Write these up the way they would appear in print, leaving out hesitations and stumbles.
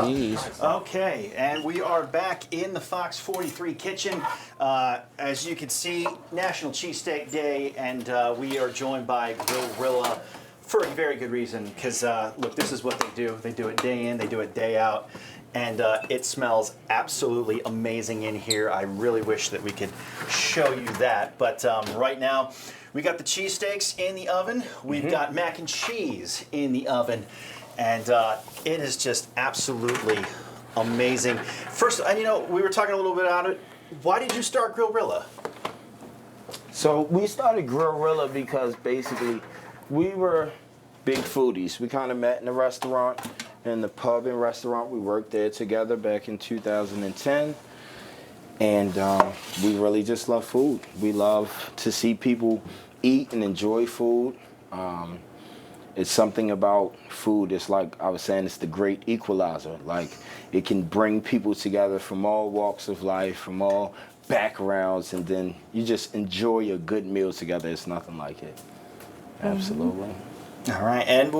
cheese. Okay, and we are back in the Fox 43 kitchen. As you can see, National Cheesesteak Day, and we are joined by GrillRilla for a very good reason, because look, this is what they do. They do it day in, they do it day out, and it smells absolutely amazing in here. I really wish that we could show you that, but right now, we got the cheesesteaks in the oven. We've got mac and cheese in the oven. And it is just absolutely amazing. First, and you know, we were talking a little bit about it. Why did you start GrillRilla? So we started GrillRilla because basically we were big foodies. We kind of met in a restaurant, in the pub and restaurant. We worked there together back in 2010. And we really just love food. We love to see people eat and enjoy food. It's something about food. It's like I was saying, it's the great equalizer. Like, it can bring people together from all walks of life, from all backgrounds, and then you just enjoy a good meal together. It's nothing like it. Absolutely. All right, and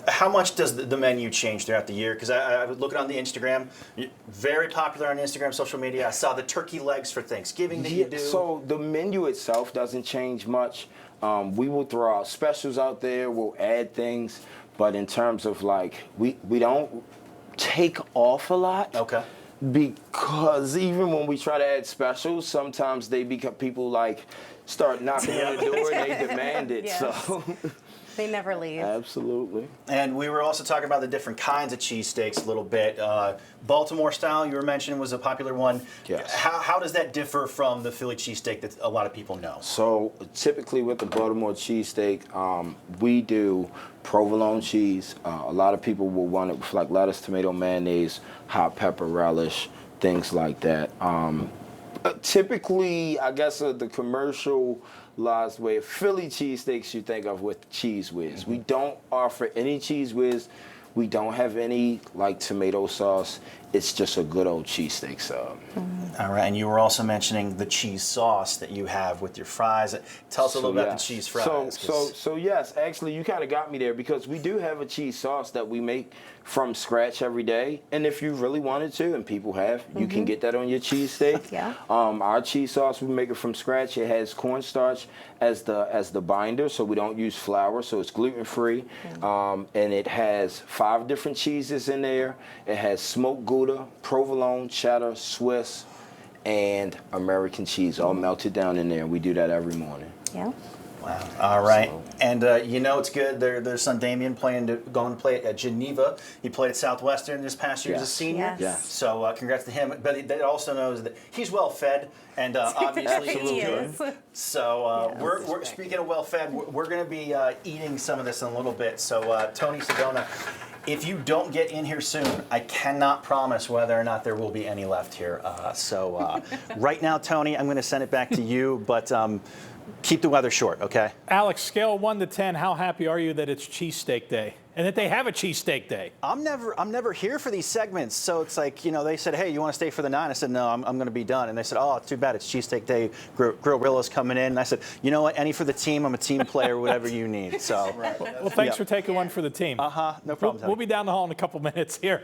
how much does the menu change throughout the year? Because I was looking on the Instagram, very popular on Instagram, social media. I saw the turkey legs for Thanksgiving that you do. So the menu itself doesn't change much. We will throw out specials out there. We'll add things, but in terms of like, we don't take off a lot. Okay. Because even when we try to add specials, sometimes they become people like start knocking on the door and they demand it. Yes. So. They never leave. Absolutely. And we were also talking about the different kinds of cheesesteaks a little bit. Baltimore style, you were mentioning, was a popular one. Yes. How does that differ from the Philly cheesesteak that a lot of people know? So typically with the Baltimore cheesesteak, we do provolone cheese. A lot of people will want it with like lettuce, tomato, mayonnaise, hot pepper relish, things like that. Typically, I guess the commercialized way of Philly cheesesteaks you think of with Cheese Whiz. We don't offer any Cheese Whiz. We don't have any like tomato sauce. It's just a good old cheesesteak sub. All right, and you were also mentioning the cheese sauce that you have with your fries. Tell us a little about the cheese fries. So yes, actually you kind of got me there, because we do have a cheese sauce that we make from scratch every day. And if you really wanted to, and people have, you can get that on your cheesesteak. Yeah. Our cheese sauce, we make it from scratch. It has cornstarch as the binder, so we don't use flour, so it's gluten-free. And it has 5 different cheeses in there. It has smoked Gouda, provolone, cheddar, Swiss, and American cheese all melted down in there. We do that every morning. Yeah. Wow. All right. And you know it's good. Their son Damien going to play at Geneva. He played at Southwestern this past year as a senior. Yes. So congrats to him. But he also knows that he's well fed, and obviously He it's good. is. So we're speaking of well fed, we're going to be eating some of this in a little bit. So Tony Sedona, if you don't get in here soon, I cannot promise whether or not there will be any left here. So right now, Tony, I'm going to send it back to you, but keep the weather short, okay? Alex, scale 1 to 10, how happy are you that it's Cheesesteak Day and that they have a Cheesesteak Day? I'm never here for these segments, so it's like, you know, they said, hey, you want to stay for the 9? I said, no, I'm going to be done. And they said, oh, it's too bad, it's Cheesesteak Day. GrillRilla's coming in. And I said, you know what? Any for the team. I'm a team player, whatever you need. So. Well, thanks for taking one for the team. No problem. We'll be down the hall in a couple minutes here.